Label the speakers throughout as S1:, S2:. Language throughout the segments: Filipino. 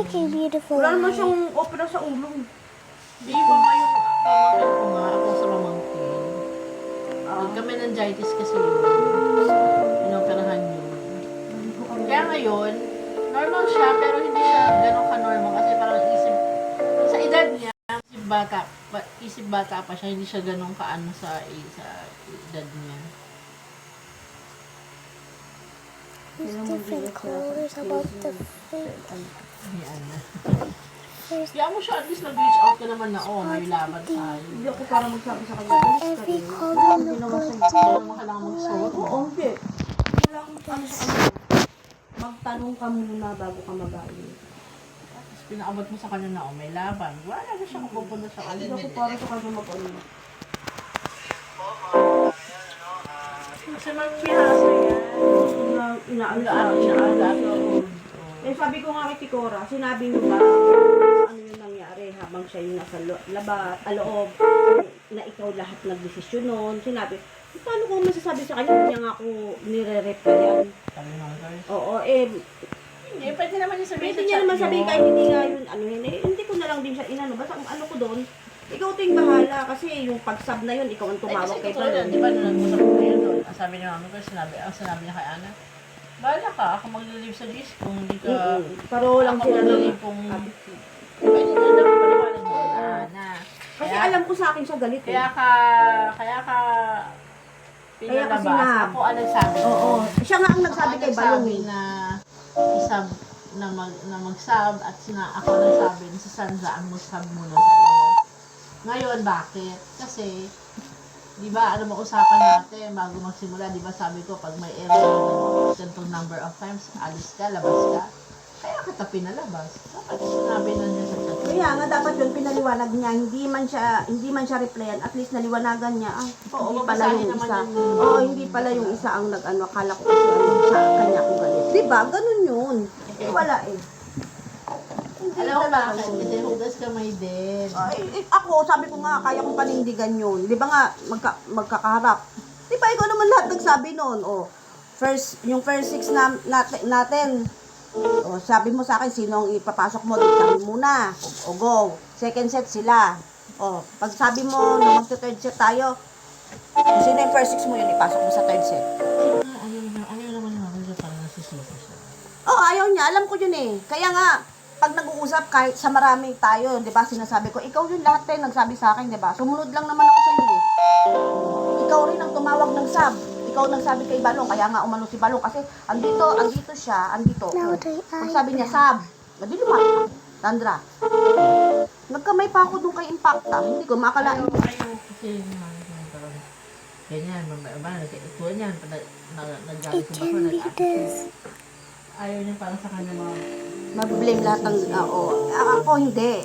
S1: make a beautiful
S2: Wala naman
S1: life.
S2: siyang opera sa ulo.
S3: Di ba nga yung pamangkin ko nga, ako sa pamangkin. Nagka-meningitis kasi yun. Inoperahan yun. Kaya ngayon, normal siya, pero hindi siya ganun ka-normal. Kasi parang sa edad niya, isip bata pa siya, hindi siya ganun kaano sa edad niya.
S1: There's different colors about the face.
S3: Ayan na. Kaya mo siya, at least nag-reach out ka naman na, may laban tayo.
S2: Hindi ako para magsabi sa kanya. Alis ka
S1: Every
S2: rin.
S1: color
S3: Hindi
S1: look
S3: naman
S1: good
S3: sa
S1: too.
S3: naman kailangan magsuot.
S2: Oo, hindi. Wala akong ano sa kanya. Magtanong ka muna bago ka mag-alis.
S3: Tapos pinaabot mo sa kanya na, may laban. Wala na siya kung pupunta sa
S2: Hindi
S3: alin.
S2: ako para sa kanya mag-ano.
S3: Kasi magpihasa yan.
S2: Inaano
S3: Ano
S2: siya.
S3: siya,
S2: Eh, sabi ko nga kay Tikora, sinabi mo ba ano yung nangyari habang siya yung nasa loob, na ikaw lahat nagdesisyon nun. Sinabi, paano ko masasabi sa kanya, hindi niya nga ako nire-replyan.
S3: Sabi mo, guys.
S2: Oo,
S3: Hindi, pwede naman yung sabihin
S2: pwede niya naman sabihin kahit hindi nga yun, hindi ko na lang din siya inano. Basta kung ano ko doon, ikaw ting bahala kasi yung pag-sub na yun, ikaw ang tumawag kay Balon.
S3: Di ba nung nag-usap ko kayo doon, ang sabi ni mami ko, sinabi niya kay Ana, bahala ka, ako mag-live sa Diyos kung hindi ka,
S2: Paro lang
S3: ako
S2: sila
S3: mag-live kung, pwede na dapat paliwanag mo na, Ana.
S2: Kasi alam ko sa akin siya galit eh.
S3: Kaya ka pinalabas,
S2: sinab.
S3: ako ang nagsabi.
S2: Oo, siya nga ang nagsabi kay Balon
S3: Nagsabi
S2: eh.
S3: na isab na mag-sub at ako nagsabi na si Sandra ang mag-sub muna sa iyo. Ngayon, bakit? Kasi, di ba, ano mo usapan natin bago magsimula, di ba sabi ko, pag may error ng ganitong number of times, alis ka, labas ka. Kaya kita pinalabas. Dapat sinabi na niya sa chat.
S2: Kaya nga dapat yun pinaliwanag niya, hindi man siya replyan, at least naliwanagan niya,
S3: Oo,
S2: hindi pala
S3: babasahin
S2: yung
S3: naman
S2: isa.
S3: yung-
S2: Oo, hindi pala yung isa ang nag-ano, akala ko kasi sa kanya ako galit. Diba? Ganun yun. Eh, wala eh. Hindi
S3: Alam mo
S2: talaga
S3: bakit?
S2: yun.
S3: Kasi hugas kamay din.
S2: Ako, sabi ko nga, kaya kong panindigan yun. Di ba nga, magkakaharap. Di ba, ikaw naman lahat nagsabi nun. O, yung first six natin, o, sabi mo sa akin, sino ang ipapasok mo, dito kami muna. O, go. Second set sila. O, pag sabi mo, na magta-third set tayo, kung sino yung first six mo, yun ipasok mo sa third set.
S3: Ayaw naman namin siya parang nasisisi siya.
S2: Oh, ayaw niya. Alam ko yun eh. Kaya nga, pag nag-uusap kahit sa maraming tayo, 'di ba? Sinasabi ko, ikaw yun lahat tayo nagsabi sa akin, 'di ba? Sumunod lang naman ako sa iyo eh. Ikaw rin ang tumawag ng sub. Ikaw nagsabi kay Balong, kaya nga umano si Balong kasi andito siya, andito.
S1: Now they
S2: Pag sabi niya sub, madi lumat. Sandra. Nagkamay pa ako doon kay Impacta. Hindi ko makalain.
S3: Ayaw kasi parang ganyan, tulad yan, nag-galit
S1: It
S3: ko ba
S1: can be this.
S3: ayaw niya parang sa kanya mga
S2: Mag-blame lahat ng ako hindi.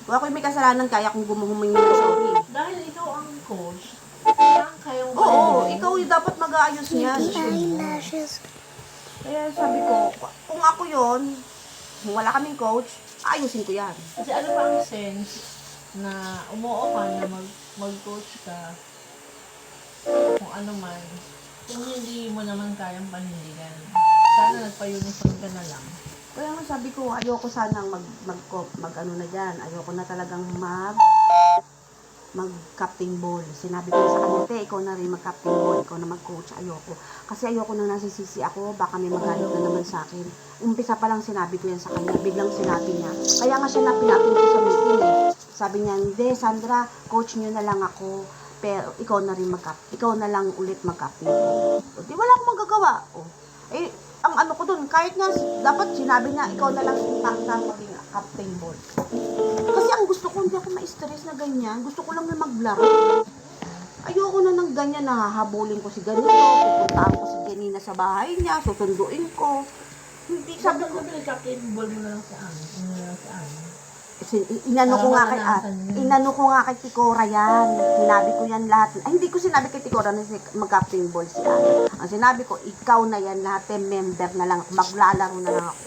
S2: Kung ako may kasalanan, kaya kong humingi ng sorry.
S3: dahil ikaw ang coach, parang kayong
S2: Oo, ikaw yung dapat mag-aayos niyan.
S1: The eyelashes.
S2: Kaya sabi ko, kung ako yon, kung wala kaming coach, ayusin ko yan.
S3: kasi ano pa ang sense na umuo ka na mag-coach ka kung ano man kung hindi mo naman kayang panindigan. Sana nagpa-uniform ka na lang.
S2: Kaya nga sabi ko, ayoko sanang mag ano na dyan. Ayoko na talagang mag-captain ball. Sinabi ko sa kanya, te, ikaw na rin mag-captain ball. Ikaw na mag-coach. Ayoko. Kasi ayoko na nasisisi ako. Baka may magalit na naman sa akin. Umpisa pa lang sinabi ko yan sa kanya. Biglang sinabi niya. Kaya nga siya na pinatong ko sa meeting eh. Sabi niya, hindi, Sandra, coach niyo na lang ako. Pero ikaw na rin ikaw na lang ulit mag-captain ball. O, di wala akong magagawa. O, eh, ang ano ko dun, kahit nga, dapat sinabi niya, ikaw na lang impacta maging captain ball. Kasi ang gusto ko, hindi ako ma-stress na ganyan. Gusto ko lang na maglaro. Ayoko na ng ganyan, nahahabulin ko si ganito, pupuntaan ko si Janina sa bahay niya, susunduin ko. Hindi, sabi ko,
S3: captain ball mo na lang sa amin. Ano na lang sa amin.
S2: inano ko nga kay Tikora yan. Sinabi ko yan lahat. Ay, hindi ko sinabi kay Tikora na mag-captain ball si Ana. Ang sinabi ko, ikaw na yan, lahat member na lang, maglalaro na lang ako.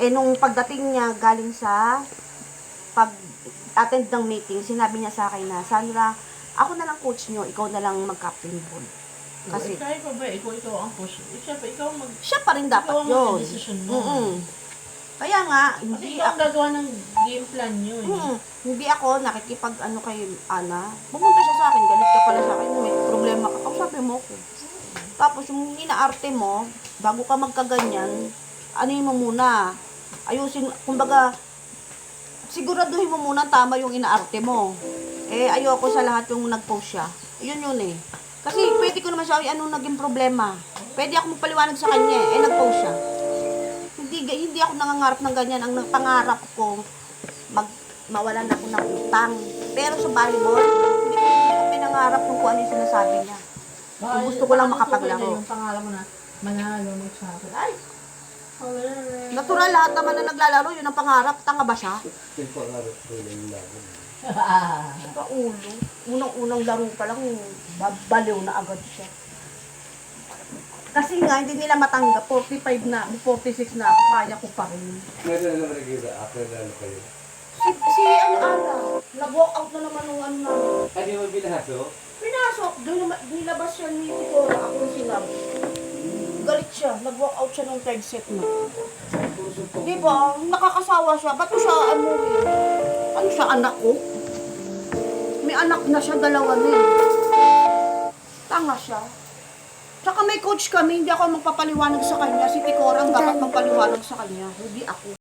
S2: Eh, nung pagdating niya, galing sa pag-attend ng meeting, sinabi niya sa akin na, Sandra, ako na lang coach niyo, ikaw na lang mag-captain ball. Kasi,
S3: kaya pa ba, ikaw ang coach. Siyempre,
S2: siya pa rin dapat
S3: ikaw ang
S2: yun.
S3: mag-decision mo.
S2: Mm-mm. Kaya nga,
S3: Kasi
S2: hindi
S3: ikaw ang gagawa ng game plan nyo eh.
S2: hindi ako nakikipag kay Ana. Pumunta siya sa akin, galit ka pala sa akin, may problema ka. Kausapin mo ko. Tapos yung inaarte mo, bago ka magkaganyan, anuhin mo muna. Ayusin, kumbaga, siguraduhin mo muna tama yung inaarte mo. Ayoko sa lahat yung nag-post siya. Yun eh. Kasi pwede ko naman siya, anong naging problema. Pwede ako magpaliwanag sa kanya nag-post siya. Hindi ako nangangarap ng ganyan. Ang pangarap ko, mawalan ako ng utang. Pero sa volleyball, hindi ko pinangarap kung ano yung sinasabi niya. Kung gusto ko lang makapaglaro.
S3: Yung pangalan mo na, manalo, magsabi. Ay!
S2: Natural, lahat naman na naglalaro, yun ang pangarap. Tanga ba siya?
S4: Yung pangarap ko yung laban.
S2: Paulo. Unang-unang laro pa lang, baliw na agad siya. Kasi nga, hindi nila matanggap. 45 na, 46 na ako, kaya ko pa rin.
S4: Ngayon na nakikita, after na ano kayo.
S2: Si Ana, nag-walk out na naman ng ano na.
S4: Hindi mo binaso?
S2: Pinasok, doon nilabas siya ni Titora, ako yung sinab. Galit siya, nag-walk out siya ng third set na. Di ba? Nakakasawa siya. Ba't ko siya ano siya, anak ko? May anak na siya, dalawa na eh. Tanga siya. Tsaka may coach kami, hindi ako magpapaliwanag sa kanya. Si Tikora ang dapat magpaliwanag sa kanya, hindi ako.